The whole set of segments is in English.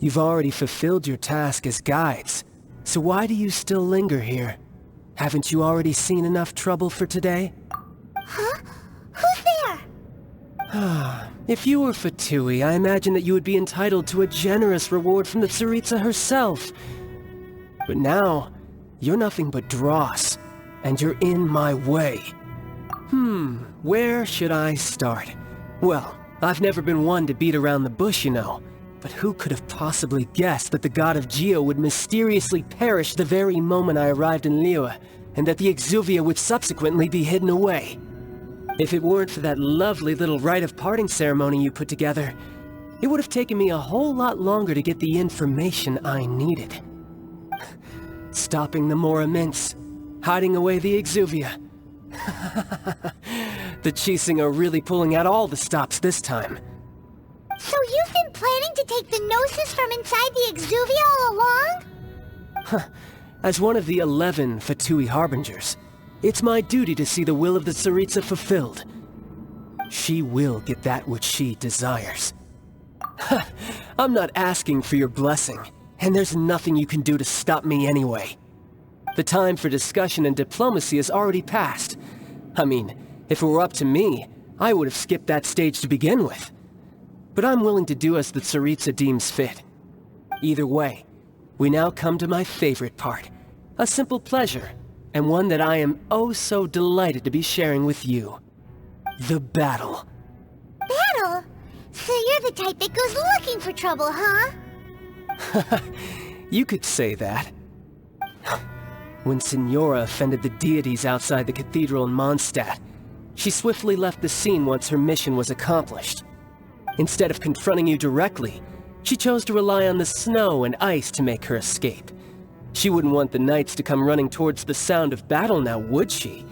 You've already fulfilled your task as guides, so why do you still linger here? Haven't you already seen enough trouble for today? Huh? Who's there? If you were Fatui, I imagine that you would be entitled to a generous reward from the Tsaritsa herself. But now, you're nothing but dross, and you're in my way. Where should I start? Well, I've never been one to beat around the bush, you know. But who could have possibly guessed that the god of Geo would mysteriously perish the very moment I arrived in Liyue, and that the Exuvia would subsequently be hidden away? If it weren't for that lovely little rite of parting ceremony you put together, it would have taken me a whole lot longer to get the information I needed. Stopping the Mora Mints, hiding away the Exuvia. The Chising are really pulling out all the stops this time. So you've been planning to take the Gnosis from inside the Exuvia all along? As one of the 11 Fatui Harbingers, it's my duty to see the will of the Tsaritsa fulfilled. She will get that which she desires. I'm not asking for your blessing, and there's nothing you can do to stop me anyway. The time for discussion and diplomacy has already passed. I mean, if it were up to me, I would have skipped that stage to begin with. But I'm willing to do as the Tsaritsa deems fit. Either way, we now come to my favorite part. A simple pleasure, and one that I am oh so delighted to be sharing with you. The battle. Battle? So you're the type that goes looking for trouble, huh? You could say that. When Signora offended the deities outside the cathedral in Mondstadt, she swiftly left the scene once her mission was accomplished. Instead of confronting you directly, she chose to rely on the snow and ice to make her escape. She wouldn't want the knights to come running towards the sound of battle now, would she?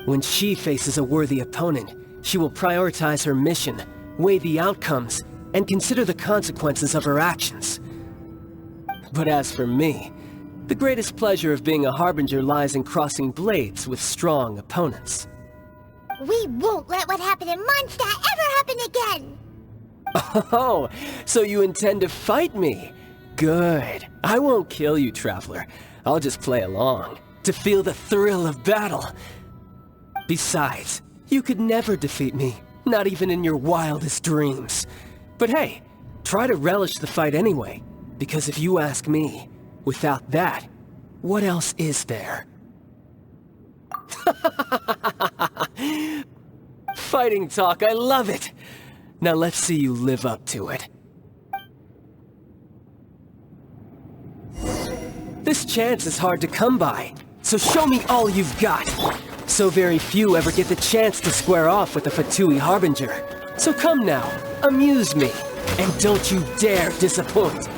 When she faces a worthy opponent, she will prioritize her mission, weigh the outcomes, and consider the consequences of her actions. But as for me, the greatest pleasure of being a Harbinger lies in crossing blades with strong opponents. We won't let what happened in Mondstadt ever happen again! Oh, so you intend to fight me? Good. I won't kill you, Traveler. I'll just play along, to feel the thrill of battle. Besides, you could never defeat me, not even in your wildest dreams. But hey, try to relish the fight anyway, because if you ask me, without that, what else is there? Fighting talk, I love it! Now let's see you live up to it. This chance is hard to come by, so show me all you've got. So very few ever get the chance to square off with a Fatui Harbinger. So come now, amuse me, and don't you dare disappoint.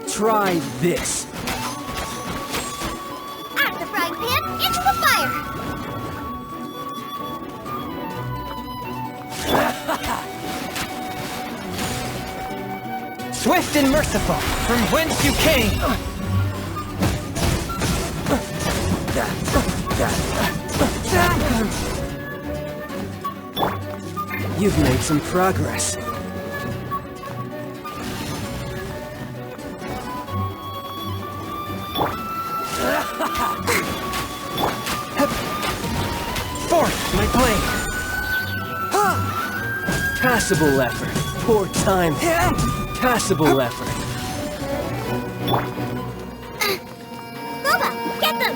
Try this. Out of the frying pan, into the fire! Swift and merciful, from whence you came! You've made some progress. Forth, my blade! Passable effort. Poor time. Passable effort. Boba, get them!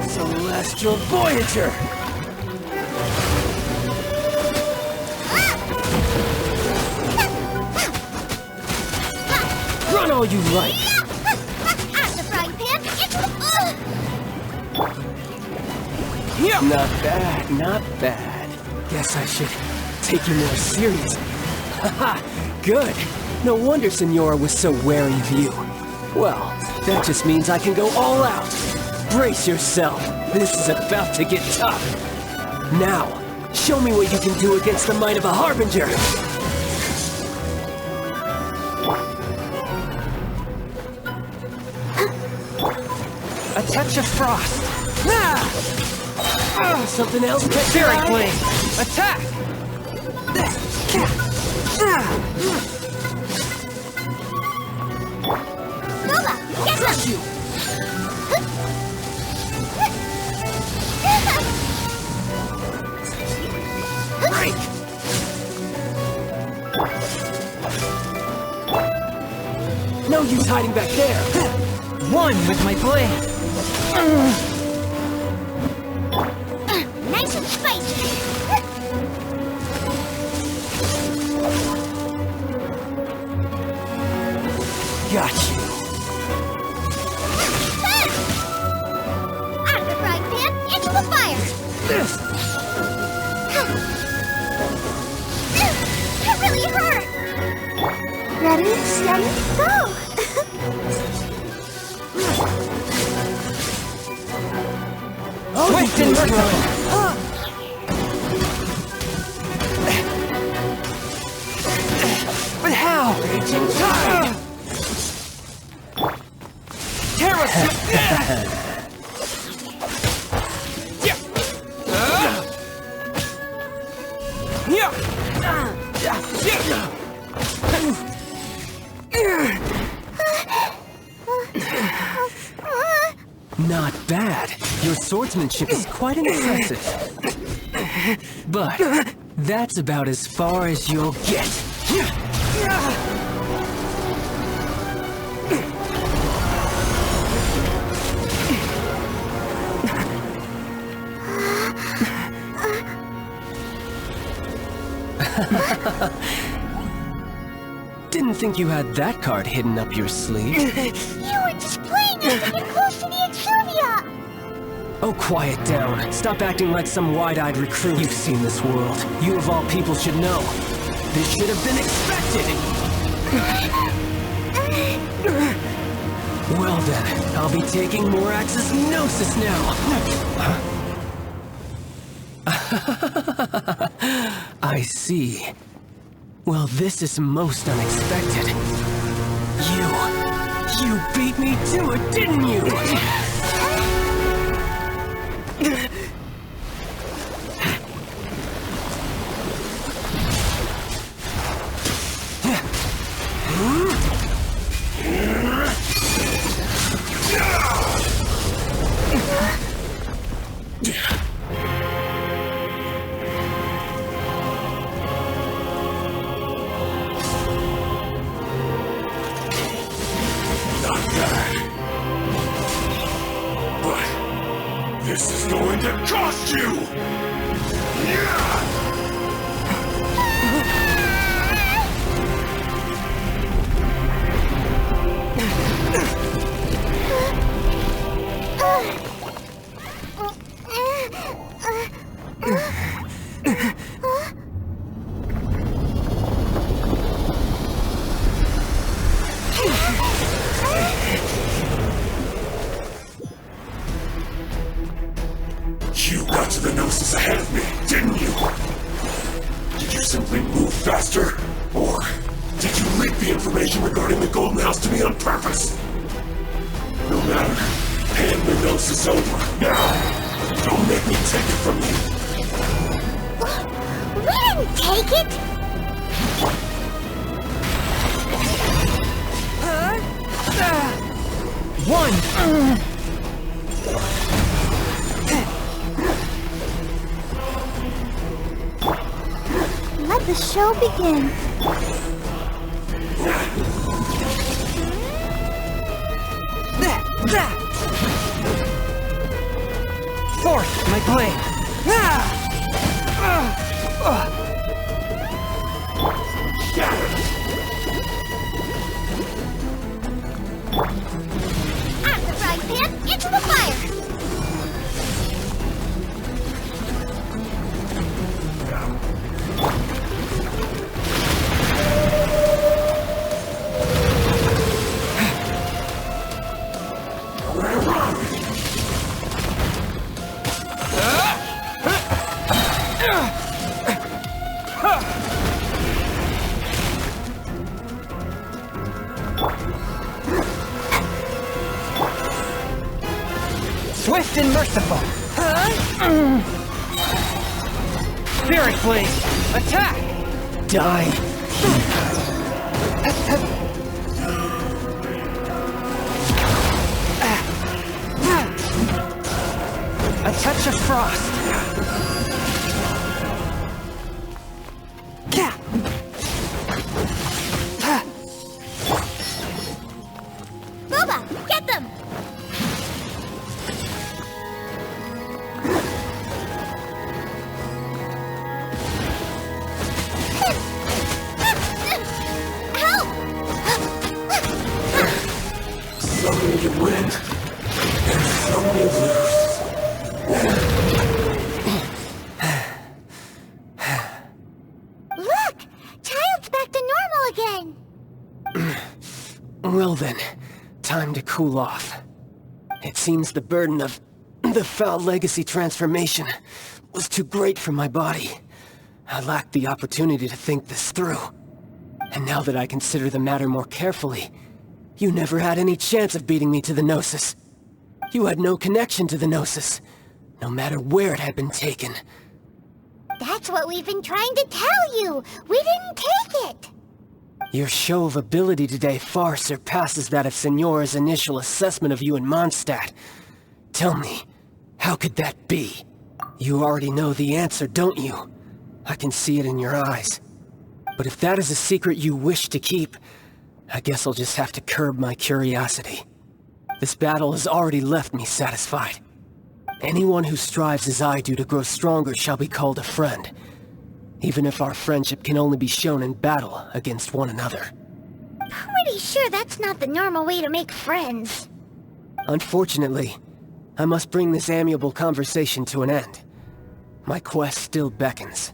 Celestial Voyager! Run all you like! Out of the frying pan, into the... Not bad, not bad. Guess I should take you more serious. Haha, good. No wonder Signora was so wary of you. Well, that just means I can go all out. Brace yourself. This is about to get tough. Now, show me what you can do against the might of a Harbinger. A touch of frost! Something else catch your Fairy eye? flame! Attack! Nova, get Crush him! you! Break! No use hiding back there! One with my blade. Nice and spicy! Got you! Out of the frying pan, into the fire! That really hurt! Ready, steady, go! Swift and merciful. But how? Raging tide! Not bad. Your swordsmanship is quite impressive. But that's about as far as you'll get. Didn't think you had that card hidden up your sleeve. You were just playing us to get close to the Exuvia! Oh, quiet down. Stop acting like some wide-eyed recruit. You've seen this world. You of all people should know. This should have been expected! Well then, I'll be taking Morax's Gnosis now! I see. Well, this is most unexpected. You beat me to it, didn't you? This is going to cost you! You got to the Gnosis ahead of me, didn't you? Did you simply move faster? Or did you leak the information regarding the Golden House to me on purpose? No matter. Hand the Gnosis over, now! Don't make me take it from you! We didn't take it! One! Let the show begin. Forth, my blade! Out of the frying pan, into the fire! Swift and merciful! Spirit Blade! Attack! Die. A touch of frost. Boba, get them! Help! Some you win, and some you lose. Look! Childe's back to normal again! Well then, time to cool off. It seems the burden of the foul legacy transformation was too great for my body. I lacked the opportunity to think this through. And now that I consider the matter more carefully, you never had any chance of beating me to the Gnosis. You had no connection to the Gnosis, no matter where it had been taken. That's what we've been trying to tell you! We didn't take it! Your show of ability today far surpasses that of Signora's initial assessment of you in Mondstadt. Tell me, how could that be? You already know the answer, don't you? I can see it in your eyes. But if that is a secret you wish to keep, I guess I'll just have to curb my curiosity. This battle has already left me satisfied. Anyone who strives as I do to grow stronger shall be called a friend, even if our friendship can only be shown in battle against one another. Pretty sure that's not the normal way to make friends. Unfortunately, I must bring this amiable conversation to an end. My quest still beckons.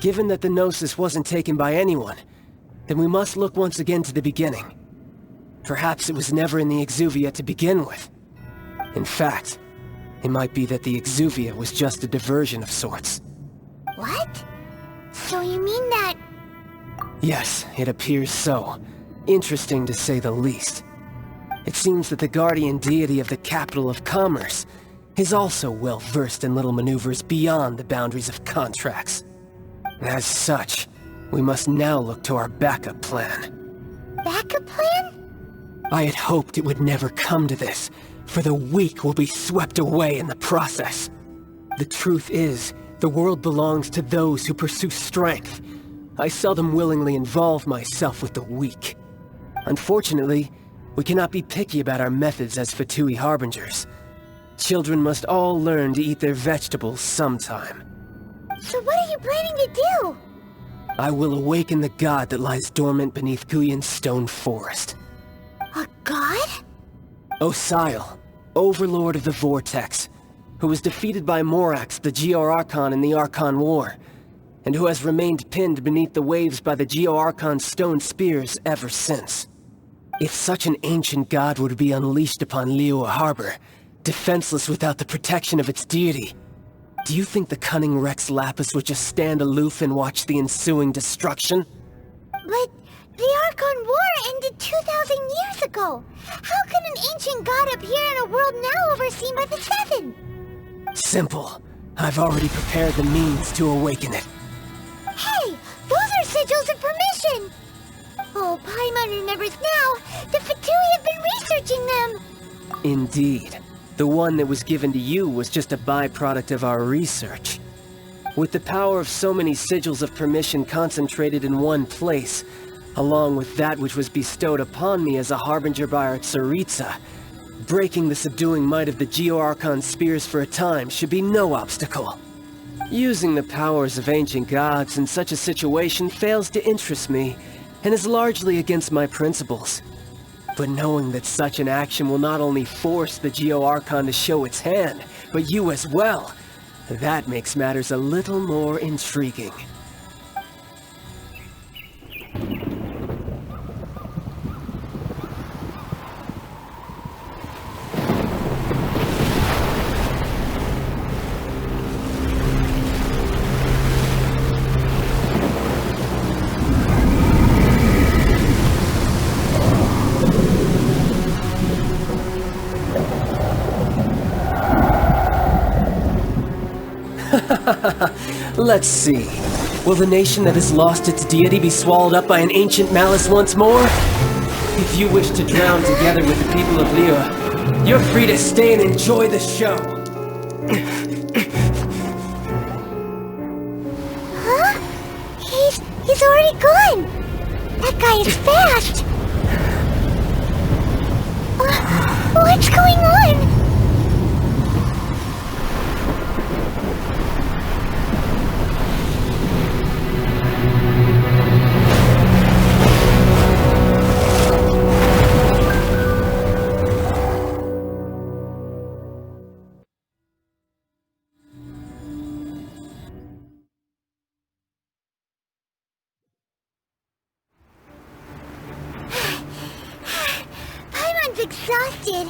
Given that the Gnosis wasn't taken by anyone, then we must look once again to the beginning. Perhaps it was never in the Exuvia to begin with. In fact, it might be that the Exuvia was just a diversion of sorts. What? So you mean that... Yes, it appears so. Interesting to say the least. It seems that the guardian deity of the capital of commerce is also well versed in little maneuvers beyond the boundaries of contracts. As such, we must now look to our backup plan. Backup plan? I had hoped it would never come to this, for the weak will be swept away in the process. The truth is, the world belongs to those who pursue strength. I seldom willingly involve myself with the weak. Unfortunately, we cannot be picky about our methods as Fatui Harbingers. Children must all learn to eat their vegetables sometime. So what are you planning to do? I will awaken the god that lies dormant beneath Guyon's stone forest. A god? Osile, overlord of the Vortex, who was defeated by Morax, the Geo-Archon in the Archon War, and who has remained pinned beneath the waves by the Geo-Archon's stone spears ever since. If such an ancient god were to be unleashed upon Liyue Harbor, defenseless without the protection of its deity, do you think the cunning Rex Lapis would just stand aloof and watch the ensuing destruction? But the Archon War ended 2,000 years ago. How could an ancient god appear in a world now overseen by the Seven? Simple. I've already prepared the means to awaken it. Hey, those are sigils of permission! Oh, Paimon remembers now. The Fatui have been researching them. Indeed. The one that was given to you was just a byproduct of our research. With the power of so many sigils of permission concentrated in one place, along with that which was bestowed upon me as a harbinger by our Tsaritsa, breaking the subduing might of the Geo-Archon spears for a time should be no obstacle. Using the powers of ancient gods in such a situation fails to interest me, and is largely against my principles. But knowing that such an action will not only force the Geo-Archon to show its hand, but you as well, that makes matters a little more intriguing. Let's see. Will the nation that has lost its deity be swallowed up by an ancient malice once more? If you wish to drown together with the people of Liyue, you're free to stay and enjoy the show. Huh? He's already gone. That guy is fast. What's going on? Paimon's exhausted.